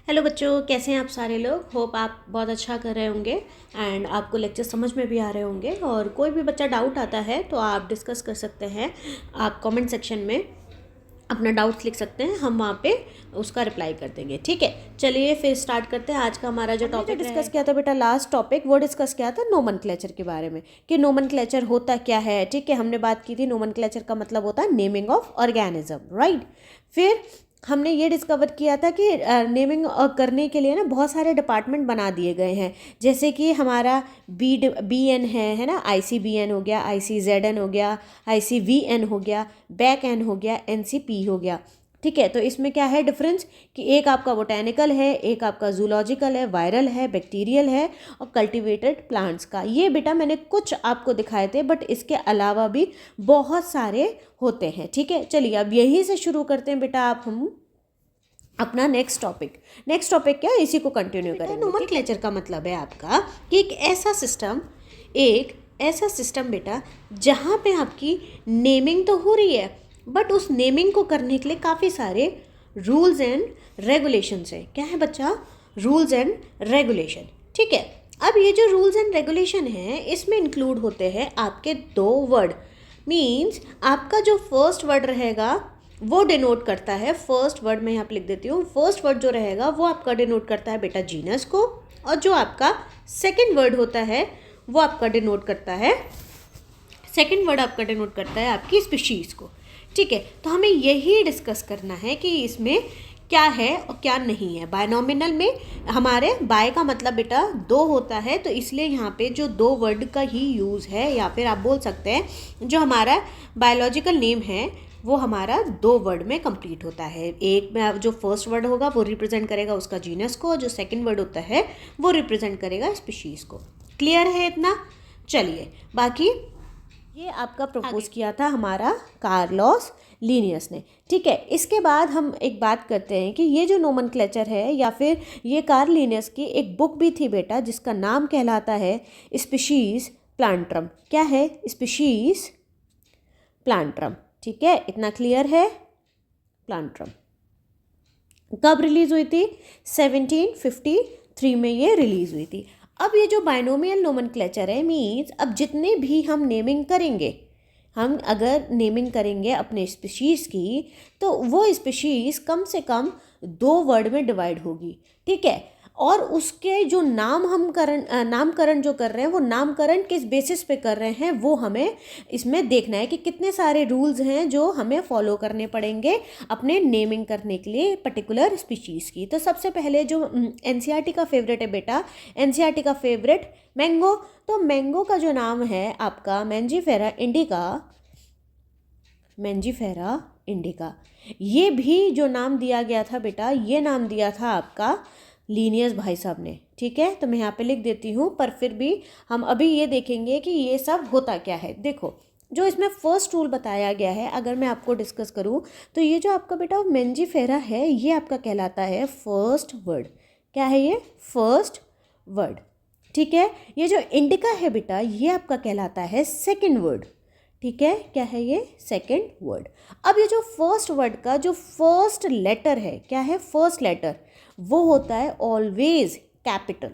Hello बच्चों, कैसे हैं आप सारे लोग। होप आप बहुत अच्छा कर रहे होंगे एंड आपको लेक्चर समझ में भी आ रहे होंगे। और कोई भी बच्चा डाउट आता है तो आप डिस्कस कर सकते हैं। आप कमेंट सेक्शन में अपना डाउट्स लिख सकते हैं, हम वहाँ पे उसका रिप्लाई कर देंगे। ठीक है, चलिए फिर स्टार्ट करते हैं। आज का हमारा जो टॉपिक डिस्कस किया था बेटा, लास्ट टॉपिक वो डिस्कस किया था नोमेनक्लेचर के बारे में कि नोमेनक्लेचर होता क्या है। ठीक है, हमने बात की थी नोमेनक्लेचर का मतलब होता है नेमिंग ऑफ ऑर्गेनिज्म, राइट। फिर हमने ये डिस्कवर किया था कि नेमिंग करने के लिए ना बहुत सारे डिपार्टमेंट बना दिए गए हैं। जैसे कि हमारा बी एन है ना, ICBN हो गया, ICZN हो गया, ICVN हो गया, बैक-एन हो गया, NCP हो गया। ठीक है, तो इसमें क्या है डिफरेंस कि एक आपका बोटेनिकल है, एक आपका जूलॉजिकल है, वायरल है, बैक्टीरियल है और कल्टिवेटेड प्लांट्स का। ये बेटा मैंने कुछ आपको दिखाए थे, बट इसके अलावा भी बहुत सारे होते हैं। ठीक है, चलिए अब यहीं से शुरू करते हैं बेटा। आप हम अपना नेक्स्ट टॉपिक क्या है, इसी को कंटिन्यू करेंगे। नोमेनक्लेचर का मतलब है आपका कि एक ऐसा सिस्टम बेटा जहाँ पे आपकी नेमिंग तो हो रही है, बट उस नेमिंग को करने के लिए काफ़ी सारे रूल्स एंड रेगुलेशंस हैं। क्या है बच्चा? Rules and regulation. ठीक है, अब ये जो रूल्स एंड रेगुलेशन हैं इसमें इंक्लूड होते हैं आपके दो वर्ड। मीन्स आपका जो फर्स्ट वर्ड रहेगा वो डिनोट करता है, फर्स्ट वर्ड मैं यहाँ पे लिख देती हूँ। फर्स्ट वर्ड जो रहेगा वो आपका डिनोट करता है बेटा जीनस को, और जो आपका सेकंड वर्ड होता है वो आपका डिनोट करता है आपकी स्पीशीज़ को। ठीक है, तो हमें यही डिस्कस करना है कि इसमें क्या है और क्या नहीं है। बायनोमिनल में हमारे बाय का मतलब बेटा दो होता है, तो इसलिए यहाँ पे जो दो वर्ड का ही यूज़ है, या फिर आप बोल सकते हैं जो हमारा बायोलॉजिकल नेम है वो हमारा दो वर्ड में कंप्लीट होता है। एक में जो फर्स्ट वर्ड होगा वो रिप्रेजेंट करेगा उसका जीनस को, और जो सेकंड वर्ड होता है वो रिप्रेजेंट करेगा स्पीशीज़ को। क्लियर है इतना? चलिए, बाकी ये आपका प्रपोज किया था हमारा कार्लोस लीनियस ने। ठीक है, इसके बाद हम एक बात करते हैं कि ये जो नोमेनक्लेचर है, या फिर ये कार्ल लीनियस की एक बुक भी थी बेटा जिसका नाम कहलाता है स्पीशीज़ प्लांट्रम। क्या है? स्पीशीज़ प्लांट्रम। ठीक है, इतना क्लियर है? प्लांट्रम कब रिलीज़ हुई थी? 1753 में ये रिलीज़ हुई थी। अब ये जो बाइनोमियल नोमेनक्लेचर है, मीन्स अब जितने भी हम नेमिंग करेंगे, हम अगर नेमिंग करेंगे अपने स्पीशीज़ की, तो वो स्पीशीज़ कम से कम दो वर्ड में डिवाइड होगी। ठीक है, और उसके जो नामकरण जो कर रहे हैं वो नामकरण किस बेसिस पे कर रहे हैं वो हमें इसमें देखना है कि कितने सारे रूल्स हैं जो हमें फॉलो करने पड़ेंगे अपने नेमिंग करने के लिए पर्टिकुलर स्पीशीज़ की। तो सबसे पहले जो NCERT का फेवरेट है बेटा, NCERT का फेवरेट मैंगो। तो मैंगो का जो नाम है आपका मैंजीफेरा इंडिका, ये भी जो नाम दिया गया था बेटा, ये नाम दिया था आपका लीनियस भाई साहब ने। ठीक है, तो मैं यहाँ पे लिख देती हूँ, पर फिर भी हम अभी ये देखेंगे कि ये सब होता क्या है। देखो, जो इसमें फर्स्ट रूल बताया गया है, अगर मैं आपको डिस्कस करूँ तो ये जो आपका बेटा मैंजीफेरा है, ये आपका कहलाता है फर्स्ट वर्ड। क्या है ये? First word. ठीक है, ये जो इंडिका है बेटा, ये आपका कहलाता है सेकेंड वर्ड। ठीक है, क्या है ये? Second word. अब ये जो फर्स्ट वर्ड का जो फर्स्ट लेटर है, क्या है? फर्स्ट लेटर वो होता है ऑलवेज कैपिटल,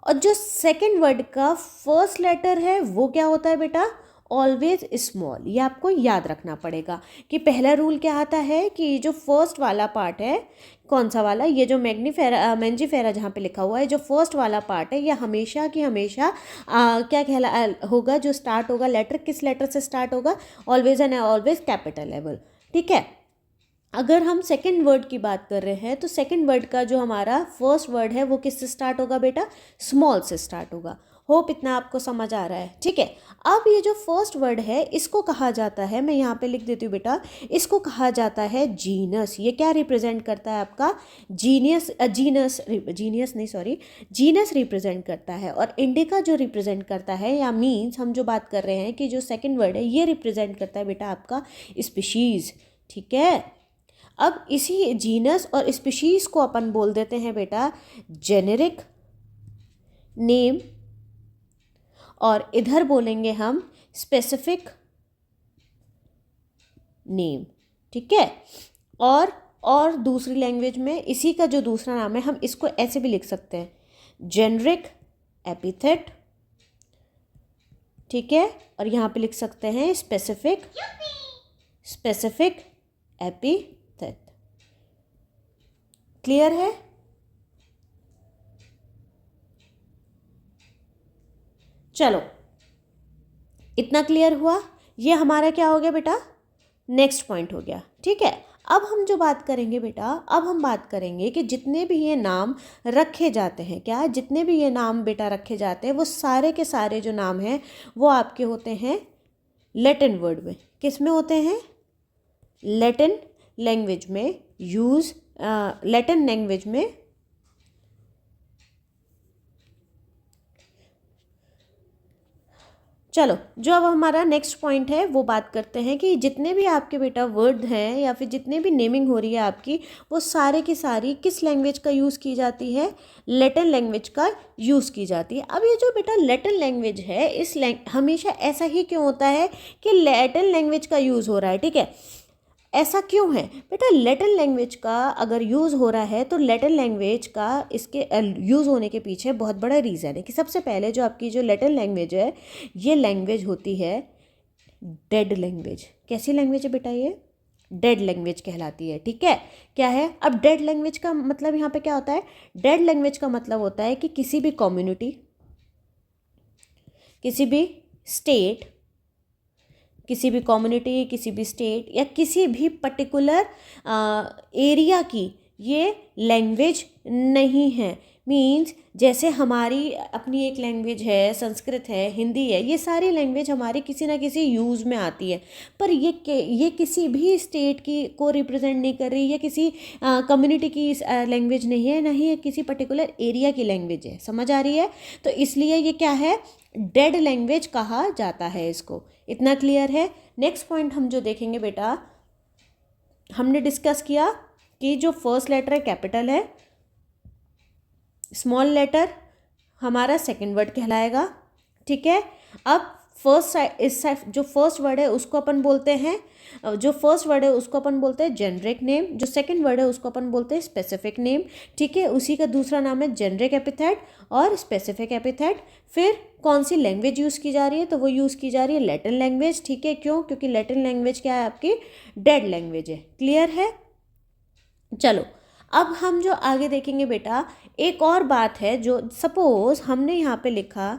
और जो सेकेंड वर्ड का फर्स्ट लेटर है वो क्या होता है बेटा? Always small. ये आपको याद रखना पड़ेगा कि पहला रूल क्या आता है कि जो फर्स्ट वाला पार्ट है, कौन सा वाला? ये जो मैंजीफेरा जहाँ पे लिखा हुआ है, जो फर्स्ट वाला पार्ट है, ये हमेशा की हमेशा क्या कहला होगा? जो स्टार्ट होगा लेटर, किस लेटर से स्टार्ट होगा? Always and always capital level. ठीक है, अगर हम सेकंड वर्ड की बात कर रहे हैं तो सेकंड वर्ड का जो हमारा फर्स्ट वर्ड है वो किससे स्टार्ट होगा बेटा? स्मॉल से स्टार्ट होगा। होप इतना आपको समझ आ रहा है? ठीक है, अब ये जो फर्स्ट वर्ड है इसको कहा जाता है, मैं यहाँ पे लिख देती हूँ बेटा, इसको कहा जाता है जीनस। ये क्या रिप्रेजेंट करता है आपका? जीनस रिप्रेजेंट करता है। और इंडिका जो रिप्रेजेंट करता है, या मीन्स हम जो बात कर रहे हैं कि जो सेकेंड वर्ड है ये रिप्रेजेंट करता है बेटा आपका स्पीशीज़। ठीक है, अब इसी जीनस और स्पीशीज़ को अपन बोल देते हैं बेटा जेनेरिक नेम, और इधर बोलेंगे हम स्पेसिफिक नेम। ठीक है, और और दूसरी लैंग्वेज में इसी का जो दूसरा नाम है, हम इसको ऐसे भी लिख सकते हैं, जेनरिक एपिथेट, ठीक है। और यहाँ पे लिख सकते हैं स्पेसिफिक एपिथेट। क्लियर है? चलो, इतना क्लियर हुआ। ये हमारा क्या हो गया बेटा, नेक्स्ट पॉइंट हो गया, ठीक है। अब हम जो बात करेंगे बेटा, अब हम बात करेंगे कि जितने भी ये नाम रखे जाते हैं, क्या जितने भी ये नाम बेटा रखे जाते हैं, वो सारे के सारे जो नाम हैं वो आपके होते हैं लैटिन वर्ड में। किस में होते हैं? लैटिन लैंग्वेज में यूज़, लैटिन लैंग्वेज में चलो, जो अब हमारा नेक्स्ट पॉइंट है वो बात करते हैं कि जितने भी आपके बेटा वर्ड हैं या फिर जितने भी नेमिंग हो रही है आपकी, वो सारे की सारी किस लैंग्वेज का यूज़ की जाती है? लैटिन लैंग्वेज का यूज़ की जाती है। अब ये जो बेटा लैटिन लैंग्वेज है, इस हमेशा ऐसा ही क्यों होता है कि लैटिन लैंग्वेज का यूज़ हो रहा है, ठीक है। ऐसा क्यों है बेटा? लैटिन लैंग्वेज का अगर यूज़ हो रहा है तो लैटिन लैंग्वेज का इसके यूज़ होने के पीछे बहुत बड़ा रीज़न है कि सबसे पहले जो आपकी जो लैटिन लैंग्वेज है, ये लैंग्वेज होती है डेड लैंग्वेज। कैसी लैंग्वेज है बेटा? ये डेड लैंग्वेज कहलाती है, ठीक है। क्या है? अब डेड लैंग्वेज का मतलब यहाँ पे क्या होता है? डेड लैंग्वेज का मतलब होता है कि किसी भी कम्युनिटी, किसी भी स्टेट, किसी भी कम्युनिटी, किसी भी स्टेट या किसी भी पर्टिकुलर एरिया की ये लैंग्वेज नहीं है। मीन्स जैसे हमारी अपनी एक लैंग्वेज है, संस्कृत है, हिंदी है, ये सारी लैंग्वेज हमारी किसी ना किसी यूज़ में आती है, पर ये किसी भी स्टेट की को रिप्रेजेंट नहीं कर रही, ये किसी कम्युनिटी की लैंग्वेज नहीं है, ना ही ये किसी पर्टिकुलर एरिया की लैंग्वेज है। समझ आ रही है? तो इसलिए ये क्या है? डेड लैंग्वेज कहा जाता है इसको। इतना क्लियर है? नेक्स्ट पॉइंट हम जो देखेंगे बेटा, हमने डिस्कस किया कि जो फर्स्ट लेटर है कैपिटल है, स्मॉल लेटर हमारा सेकंड वर्ड कहलाएगा, ठीक है। अब जो फर्स्ट वर्ड है उसको अपन बोलते हैं, जो फर्स्ट वर्ड है उसको अपन बोलते हैं जेनरिक नेम, जो सेकंड वर्ड है उसको अपन बोलते हैं स्पेसिफिक नेम, ठीक है। उसी का दूसरा नाम है जेनरिक एपिथेट और स्पेसिफिक एपिथेट। फिर कौन सी लैंग्वेज यूज़ की जा रही है? तो वो यूज़ की जा रही है लैटिन लैंग्वेज, ठीक है। क्यों? क्योंकि लैटिन लैंग्वेज क्या है? आपकी डेड लैंग्वेज है। क्लियर है? चलो, अब हम जो आगे देखेंगे बेटा, एक और बात है जो सपोज हमने यहाँ पे लिखा,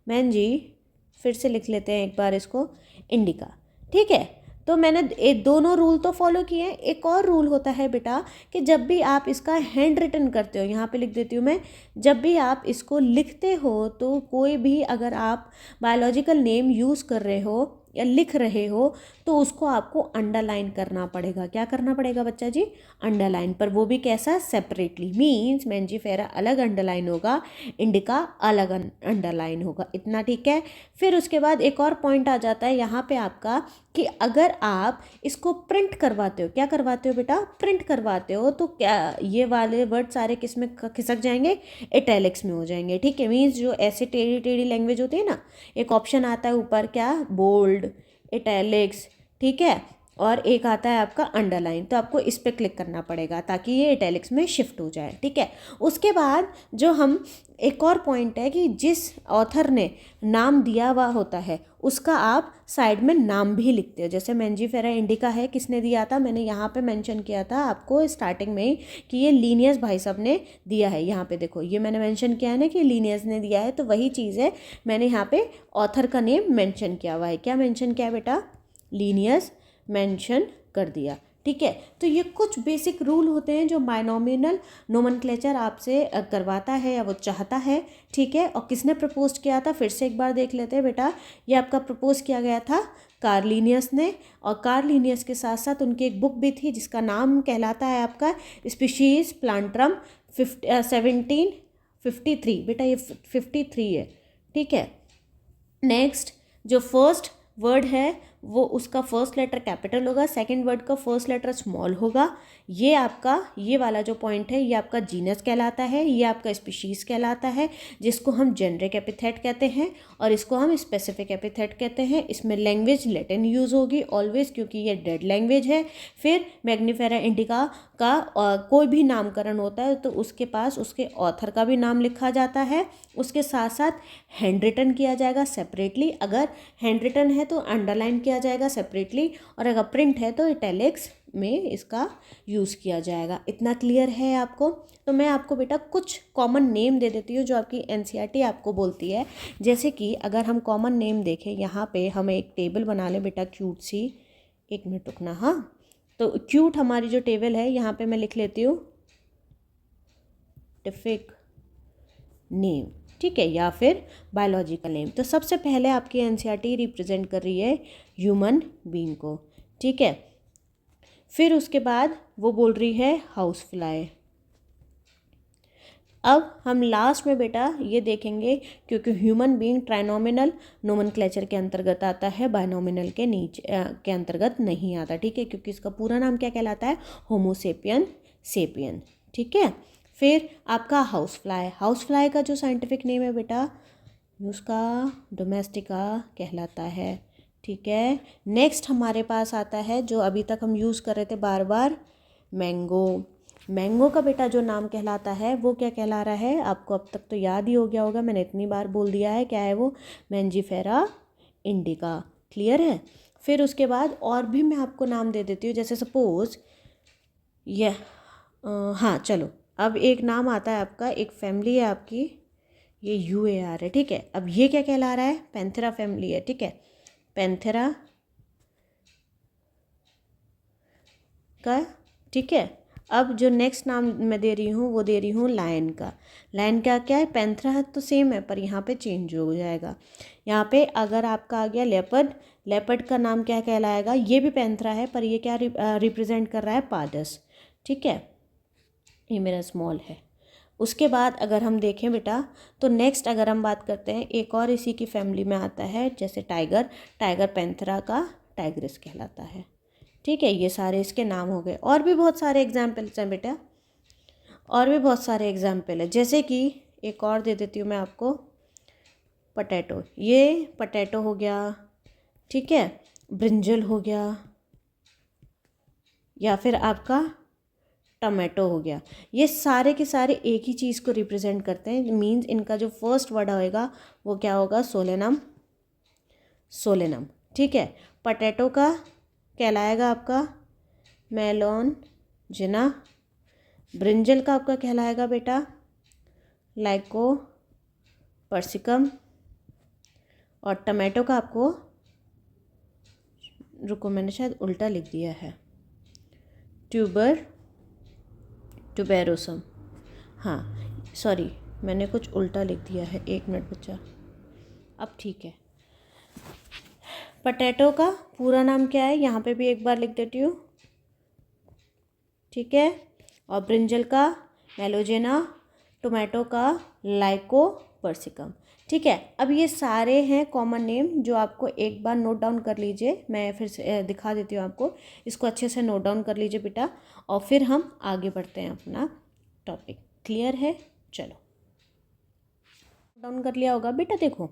मैन जी फिर से लिख लेते हैं एक बार इसको, इंडिका, ठीक है। तो मैंने दोनों रूल तो फॉलो किए हैं। एक और रूल होता है बेटा कि जब भी आप इसका हैंड रिटन करते हो, यहाँ पे लिख देती हूँ मैं, जब भी आप इसको लिखते हो तो कोई भी अगर आप बायोलॉजिकल नेम यूज़ कर रहे हो या लिख रहे हो तो उसको आपको अंडरलाइन करना पड़ेगा। क्या करना पड़ेगा बच्चा जी? अंडरलाइन। पर वो भी कैसा? सेपरेटली। मीन्स मैंजीफेरा अलग अंडरलाइन होगा, इंडिका अलग अंडरलाइन होगा। इतना ठीक है। फिर उसके बाद एक और पॉइंट आ जाता है यहाँ पे आपका कि अगर आप इसको प्रिंट करवाते हो, क्या करवाते हो बेटा? प्रिंट करवाते हो, तो क्या ये वाले वर्ड सारे किस में खिसक जाएंगे? इटैलिक्स में हो जाएंगे, ठीक है। मीन्स जो ऐसे टेढ़ी टेढ़ी लैंग्वेज होती है ना, एक ऑप्शन आता है ऊपर, क्या? बोल्ड, इटैलिक्स, ठीक है, और एक आता है आपका अंडरलाइन। तो आपको इस पर क्लिक करना पड़ेगा ताकि ये इटैलिक्स में शिफ्ट हो जाए, ठीक है। उसके बाद जो हम एक और पॉइंट है कि जिस ऑथर ने नाम दिया हुआ होता है उसका आप साइड में नाम भी लिखते हो। जैसे मैंजीफेरा इंडिका है, किसने दिया था? मैंने यहाँ पे मेंशन किया था आपको स्टार्टिंग में ही कि ये लीनियस भाई साहब ने दिया है। यहाँ पे देखो, ये मैंने मेंशन किया है ना कि लीनियस ने दिया है, तो वही चीज़ है, मैंने यहाँ पे ऑथर का नेम मेंशन किया हुआ है। क्या मेंशन किया बेटा? लीनियस मेंशन कर दिया, ठीक है। तो ये कुछ बेसिक रूल होते हैं जो बायनॉमिनल नोमेनक्लेचर आपसे करवाता है या वो चाहता है, ठीक है। और किसने प्रपोज किया था? फिर से एक बार देख लेते हैं बेटा। ये आपका प्रपोज किया गया था कार्ल लिनियस ने, और कार्ल लिनियस के साथ साथ उनकी एक बुक भी थी जिसका नाम कहलाता है आपका स्पीशीज प्लांटरम 1753। बेटा ये 53 है, ठीक है। नेक्स्ट जो फर्स्ट वर्ड है वो उसका फर्स्ट लेटर कैपिटल होगा, सेकंड वर्ड का फर्स्ट लेटर स्मॉल होगा। ये आपका ये वाला जो पॉइंट है ये आपका जीनस कहलाता है, ये आपका स्पीशीज़ कहलाता है, जिसको हम जेनरिक एपिथेट कहते हैं और इसको हम स्पेसिफिक एपिथेट कहते हैं। इसमें लैंग्वेज लैटिन यूज़ होगी ऑलवेज, क्योंकि ये डेड लैंग्वेज है। फिर मैग्नीफेरा इंडिका का कोई भी नामकरण होता है तो उसके पास उसके ऑथर का भी नाम लिखा जाता है। उसके साथ साथ हैंड रिटन किया जाएगा सेपरेटली, अगर हैंड रिटन है तो अंडरलाइन किया जाएगा सेपरेटली, और अगर प्रिंट है तो इटैलिक्स में इसका यूज़ किया जाएगा। इतना क्लियर है आपको? तो मैं आपको बेटा कुछ कॉमन नेम दे देती हूँ जो आपकी एनसीईआरटी आपको बोलती है। जैसे कि अगर हम कॉमन नेम देखें, यहाँ पे हम एक टेबल बना लें बेटा क्यूट सी, एक मिनट रुकना। हाँ, तो क्यूट हमारी जो टेबल है यहाँ पे मैं लिख लेती हूँ टिफिक नेम, ठीक है, या फिर बायोलॉजिकल नेम। तो सबसे पहले आपकी एनसीईआरटी रिप्रेजेंट कर रही है ह्यूमन बीइंग को, ठीक है। फिर उसके बाद वो बोल रही है हाउस फ्लाई। अब हम लास्ट में बेटा ये देखेंगे, क्योंकि ह्यूमन बीइंग ट्राइनोमिनल नोमेनक्लेचर के अंतर्गत आता है, बायनोमिनल के नीचे के अंतर्गत नहीं आता, ठीक है, क्योंकि इसका पूरा नाम क्या कहलाता है? होमो सेपियन सेपियन, ठीक है। फिर आपका हाउस फ्लाई, हाउस फ्लाई का जो साइंटिफिक नेम है बेटा उसका डोमेस्टिका कहलाता है, ठीक है। नेक्स्ट हमारे पास आता है जो अभी तक हम यूज़ कर रहे थे बार बार, मैंगो। मैंगो का बेटा जो नाम कहलाता है वो क्या कहला रहा है? आपको अब तक तो याद ही हो गया होगा, मैंने इतनी बार बोल दिया है, क्या है वो? मैंजीफेरा इंडिका, क्लियर है। फिर उसके बाद और भी मैं आपको नाम दे देती हूँ, जैसे सपोज ये हाँ चलो, अब एक नाम आता है आपका, एक फैमिली है आपकी, ये UAR है, ठीक है। अब ये क्या कहला रहा है? पैंथेरा फैमिली है, ठीक है, पैंथेरा का, ठीक है। अब जो नेक्स्ट नाम मैं दे रही हूँ वो दे रही हूँ लायन का। लायन का क्या है? पैंथेरा है तो सेम है, पर यहाँ पे चेंज हो जाएगा। यहाँ पे अगर आपका आ गया लेपर्ड, लेपर्ड का नाम क्या कहलाएगा? ये भी पैंथेरा है, पर ये क्या रिप्रेजेंट कर रहा है? पाडस, ठीक है, ये मेरा स्मॉल है। उसके बाद अगर हम देखें बेटा तो नेक्स्ट अगर हम बात करते हैं, एक और इसी की फैमिली में आता है, जैसे टाइगर, टाइगर पैंथेरा का टाइग्रिस कहलाता है, ठीक है। ये सारे इसके नाम हो गए। और भी बहुत सारे एग्जाम्पल्स हैं बेटा, और भी बहुत सारे एग्जाम्पल है, जैसे कि एक और दे देती हूँ मैं आपको, पटैटो। ये पटैटो हो गया, ठीक है, ब्रिंजल हो गया, या फिर आपका टमाटो हो गया। ये सारे के सारे एक ही चीज़ को रिप्रेजेंट करते हैं, मीन्स इनका जो फर्स्ट वर्ड होएगा वो क्या होगा? सोलेनम, सोलेनम, ठीक है। पटैटो का कहलाएगा आपका मेलोन जिना, ब्रिंजल का आपका कहलाएगा बेटा लाइको पर्सिकम, और टमाटो का आपको, रुको मैंने शायद उल्टा लिख दिया है, ट्यूबर ट्यूबेरोसम, हाँ सॉरी मैंने कुछ उल्टा लिख दिया है, एक मिनट बच्चा, अब ठीक है। पटैटो का पूरा नाम क्या है? यहाँ पे भी एक बार लिख देती हूँ, ठीक है। और ब्रिंजल का मेलोजेना, टोमेटो का लाइको पर्सिकम, ठीक है। अब ये सारे हैं कॉमन नेम जो आपको एक बार नोट डाउन कर लीजिए, मैं फिर से दिखा देती हूँ आपको, इसको अच्छे से नोट डाउन कर लीजिए बेटा, और फिर हम आगे बढ़ते हैं अपना टॉपिक। क्लियर है? चलो डाउन कर लिया होगा बेटा। देखो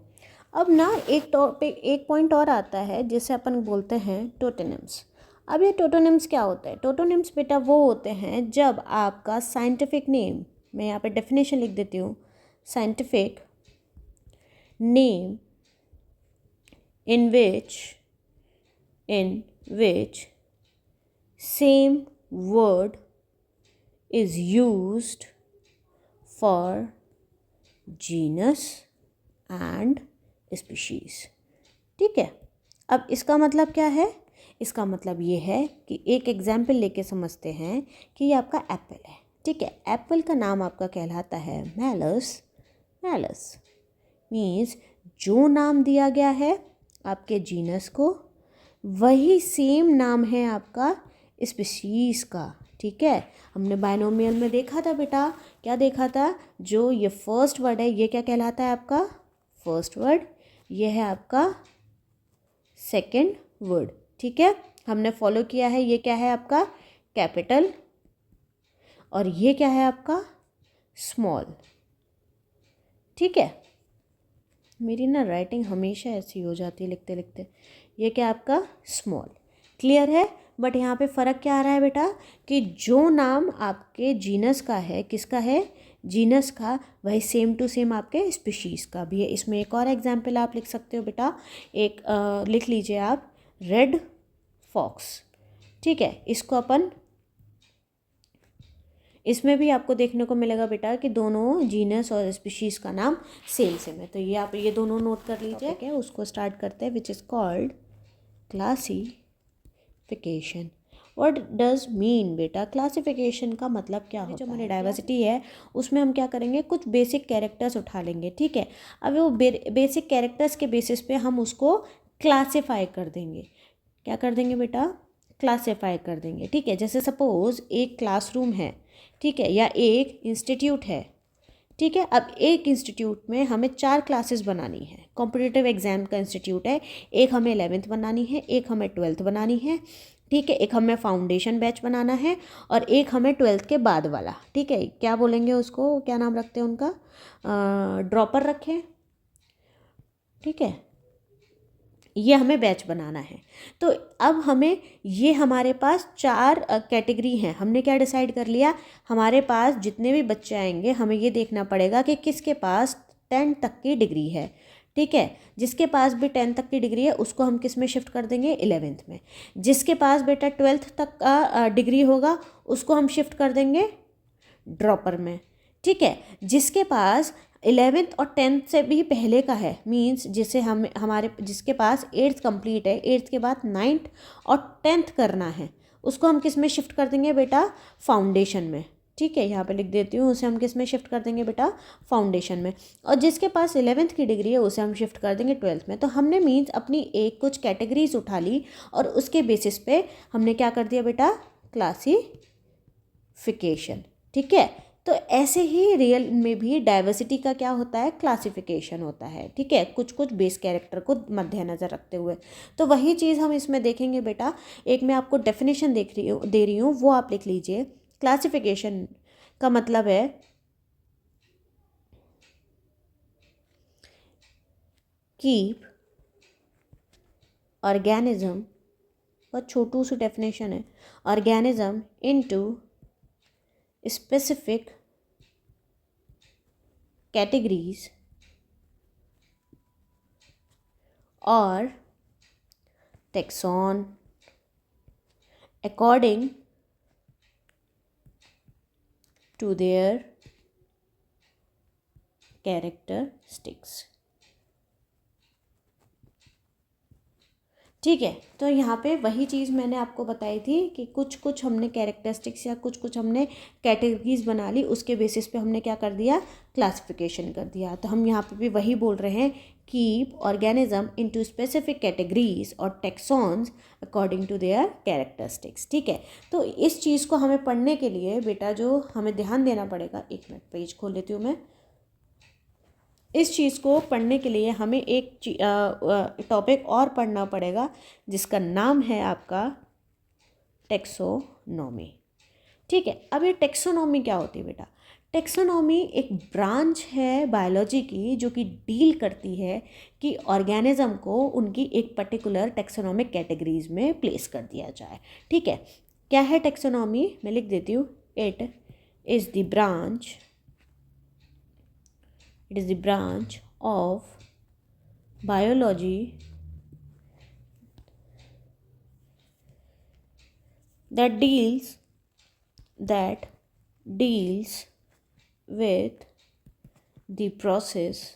अब ना एक टॉपिक, एक पॉइंट और आता है जिसे अपन बोलते हैं टोटोनिम्स। अब ये टोटोनिम्स क्या होता है? टोटोनिम्स बेटा वो होते हैं जब आपका साइंटिफिक नेम, मैं यहाँ पे डेफिनेशन लिख देती हूँ, scientific name in which same word is used for genus and species, ठीक है। अब इसका मतलब क्या है? इसका मतलब ये है कि एक एग्जाम्पल लेके समझते हैं कि ये आपका एप्पल है, ठीक है। एप्पल का नाम आपका कहलाता है मैलस। मैलस मीन्स जो नाम दिया गया है आपके जीनस को, वही सेम नाम है आपका स्पीशीज़ का, ठीक है। हमने बायनोमियल में देखा था बेटा, क्या देखा था? जो ये फर्स्ट वर्ड है ये क्या कहलाता है? आपका फर्स्ट वर्ड। ये है आपका सेकंड वर्ड। ठीक है, हमने फॉलो किया है। ये क्या है आपका कैपिटल और ये क्या है आपका स्मॉल। ठीक है, मेरी ना राइटिंग हमेशा ऐसी हो जाती है लिखते लिखते। ये क्या आपका स्मॉल। क्लियर है। बट यहाँ पे फ़र्क क्या आ रहा है बेटा कि जो नाम आपके जीनस का है, किसका है, जीनस का, वही सेम टू सेम आपके स्पीशीज़ का भी है। इसमें एक और एग्जाम्पल आप लिख सकते हो बेटा, एक लिख लीजिए आप, रेड फॉक्स। ठीक है, इसको अपन, इसमें भी आपको देखने को मिलेगा बेटा कि दोनों जीनस और स्पीशीज़ का नाम सेम सेम है। तो ये आप ये दोनों नोट कर लीजिए। क्या उसको स्टार्ट करते हैं, which is called classification. What does mean बेटा, क्लासिफिकेशन का मतलब क्या होता है। जो हमारी डाइवर्सिटी है उसमें हम क्या करेंगे, कुछ बेसिक कैरेक्टर्स उठा लेंगे। ठीक है, अब वो बेसिक कैरेक्टर्स के बेसिस पे हम उसको क्लासीफाई कर देंगे। क्या कर देंगे बेटा, क्लासीफाई कर देंगे। ठीक है, जैसे सपोज एक क्लासरूम है, ठीक है, या एक इंस्टीट्यूट है। ठीक है, अब एक इंस्टीट्यूट में हमें 4 क्लासेस बनानी है। कॉम्पिटिटिव एग्जाम का इंस्टीट्यूट है, एक हमें 11th बनानी है, एक हमें 12th बनानी है। ठीक है, एक हमें फाउंडेशन बैच बनाना है और एक हमें 12th के बाद वाला। ठीक है, क्या बोलेंगे उसको, क्या नाम रखते हैं उनका, ड्रॉपर रखें। ठीक है, ये हमें बैच बनाना है। तो अब हमें ये, हमारे पास 4 कैटेगरी हैं। हमने क्या डिसाइड कर लिया, हमारे पास जितने भी बच्चे आएंगे हमें ये देखना पड़ेगा कि किसके पास 10 तक की डिग्री है। ठीक है, जिसके पास भी 10 तक की डिग्री है उसको हम किस में शिफ्ट कर देंगे, 11th में। जिसके पास बेटा 12th तक का डिग्री होगा उसको हम शिफ्ट कर देंगे ड्रॉपर में। ठीक है, जिसके पास 11th और 10th से भी पहले का है, मींस जिसे हम हमारे जिसके पास 8th कंप्लीट है, 8th के बाद 9th और 10th करना है, उसको हम किस में शिफ्ट कर देंगे बेटा, फाउंडेशन में। ठीक है, यहाँ पे लिख देती हूँ, उसे हम किस में शिफ्ट कर देंगे बेटा, फाउंडेशन में। और जिसके पास 11th की डिग्री है उसे हम शिफ्ट कर देंगे 12th में। तो हमने मींस अपनी एक कुछ कैटेगरीज उठा ली और उसके बेसिस पे हमने क्या कर दिया बेटा, क्लासिफिकेशन। ठीक है, तो ऐसे ही रियल में भी डाइवर्सिटी का क्या होता है, क्लासिफिकेशन होता है। ठीक है, कुछ कुछ बेस कैरेक्टर को मद्देनज़र रखते हुए। तो वही चीज़ हम इसमें देखेंगे बेटा। एक मैं आपको डेफिनेशन दे रही हूँ, वो आप लिख लीजिए। क्लासिफिकेशन का मतलब है कीप ऑर्गेनिज्म, बहुत छोटू सी डेफिनेशन है, organism into specific categories or taxon according to their characteristics। ठीक है, तो यहाँ पे वही चीज़ मैंने आपको बताई थी कि कुछ कुछ हमने कैरेक्टरिस्टिक्स या कुछ कुछ हमने कैटेगरीज बना ली, उसके बेसिस पे हमने क्या कर दिया, क्लासिफिकेशन कर दिया। तो हम यहाँ पे भी वही बोल रहे हैं, keep organism into specific categories और टेक्सॉन्स अकॉर्डिंग टू देयर कैरेक्टरिस्टिक्स। ठीक है, तो इस चीज़ को हमें पढ़ने के लिए बेटा जो हमें ध्यान देना पड़ेगा, एक मिनट पेज खोल लेती हूँ मैं। इस चीज़ को पढ़ने के लिए हमें एक टॉपिक और पढ़ना पड़ेगा जिसका नाम है आपका टेक्सोनॉमी। ठीक है, अब ये टेक्सोनॉमी क्या होती है बेटा, टेक्सोनॉमी एक ब्रांच है बायोलॉजी की जो कि डील करती है कि ऑर्गेनिज्म को उनकी एक पर्टिकुलर टेक्सोनॉमिक कैटेगरीज में प्लेस कर दिया जाए। ठीक है, क्या है टेक्सोनॉमी, मैं लिख देती हूँ, it is the branch of biology that deals with the process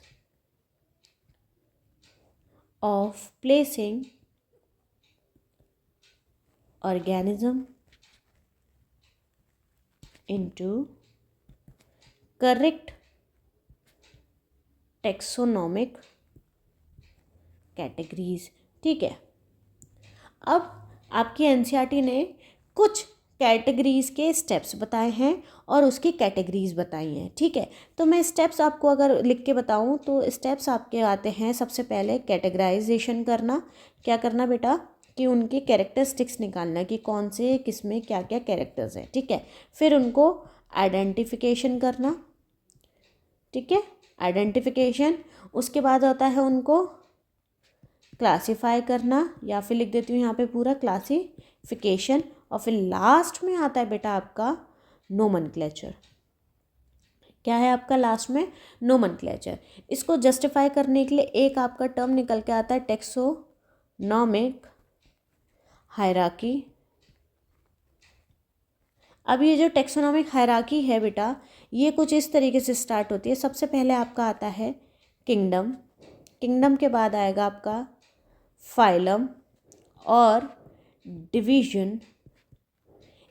of placing organism into correct taxonomic categories. ठीक है, अब आपकी एनसीईआरटी ने कुछ कैटेगरीज के स्टेप्स बताए हैं और उसकी कैटेगरीज बताई हैं। ठीक है, तो मैं स्टेप्स आपको अगर लिख के बताऊं तो स्टेप्स आपके आते हैं, सबसे पहले कैटेगराइजेशन करना। क्या करना बेटा, कि उनके कैरेक्टरिस्टिक्स निकालना कि कौन से किस में क्या क्या कैरेक्टर्स हैं, ठीक है। फिर उनको आइडेंटिफिकेशन करना, ठीक है, आइडेंटिफिकेशन। उसके बाद होता है उनको क्लासीफाई करना, या फिर लिख देती हूँ यहाँ पे पूरा क्लासिफिकेशन। और फिर लास्ट में आता है बेटा आपका नोमेनक्लेचर। क्या है आपका लास्ट में? नोमेनक्लेचर। इसको जस्टिफाई करने के लिए एक आपका टर्म निकल के आता है टेक्सोनॉमिक हायरार्की। अब ये जो टेक्सोनॉमिक हायरार्की है बेटा, ये कुछ इस तरीके से स्टार्ट होती है। सबसे पहले आपका आता है किंगडम, किंगडम के बाद आएगा आपका फाइलम और डिवीजन,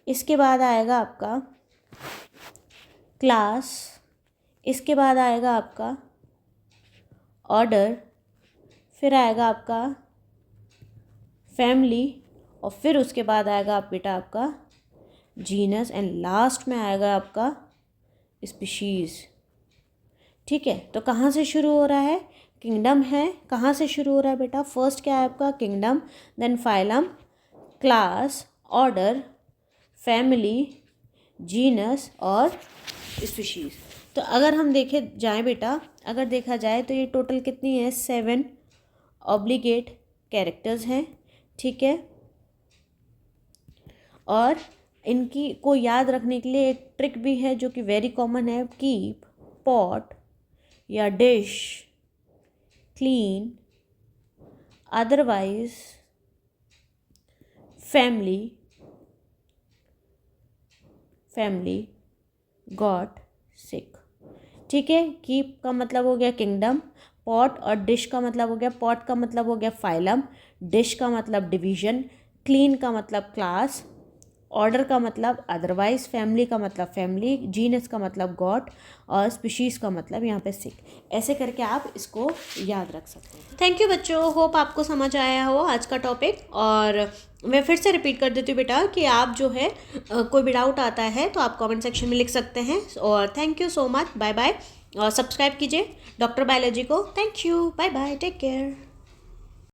इसके बाद आएगा आपका क्लास, इसके बाद आएगा आपका ऑर्डर, फिर आएगा आपका फैमिली, और फिर उसके बाद आएगा आप बेटा आपका जीनस, एंड लास्ट में आएगा आपका स्पीशीज़, ठीक है। तो कहाँ से शुरू हो रहा है? किंगडम है, कहाँ से शुरू हो रहा है बेटा? फर्स्ट क्या है आपका? Kingdom, then phylum, class, order, family, genus और स्पीशीज़। तो अगर हम देखे जाएँ बेटा, अगर देखा जाए तो ये टोटल कितनी है? 7 ऑब्लिगेट कैरेक्टर्स हैं, ठीक है। और इनकी को याद रखने के लिए एक ट्रिक भी है जो कि वेरी कॉमन है। कीप पॉट या dish clean, otherwise family got sick, ठीक है। कीप का मतलब हो गया किंगडम, पॉट और डिश का मतलब हो गया, पॉट का मतलब हो गया फाइलम, डिश का मतलब डिवीजन, क्लीन का मतलब क्लास, ऑर्डर का मतलब अदरवाइज, फैमिली का मतलब फैमिली, जीनस का मतलब गॉट, और स्पीशीज़ का मतलब यहाँ पे सिक। ऐसे करके आप इसको याद रख सकते हैं। थैंक यू बच्चों, होप आपको समझ आया हो आज का टॉपिक। और मैं फिर से रिपीट कर देती हूँ बेटा कि आप जो है कोई भी डाउट आता है तो आप कमेंट सेक्शन में लिख सकते हैं। और thank you so much, bye bye. और सब्सक्राइब कीजिए डॉक्टर बायोलॉजी को। Thank you, bye bye, take care.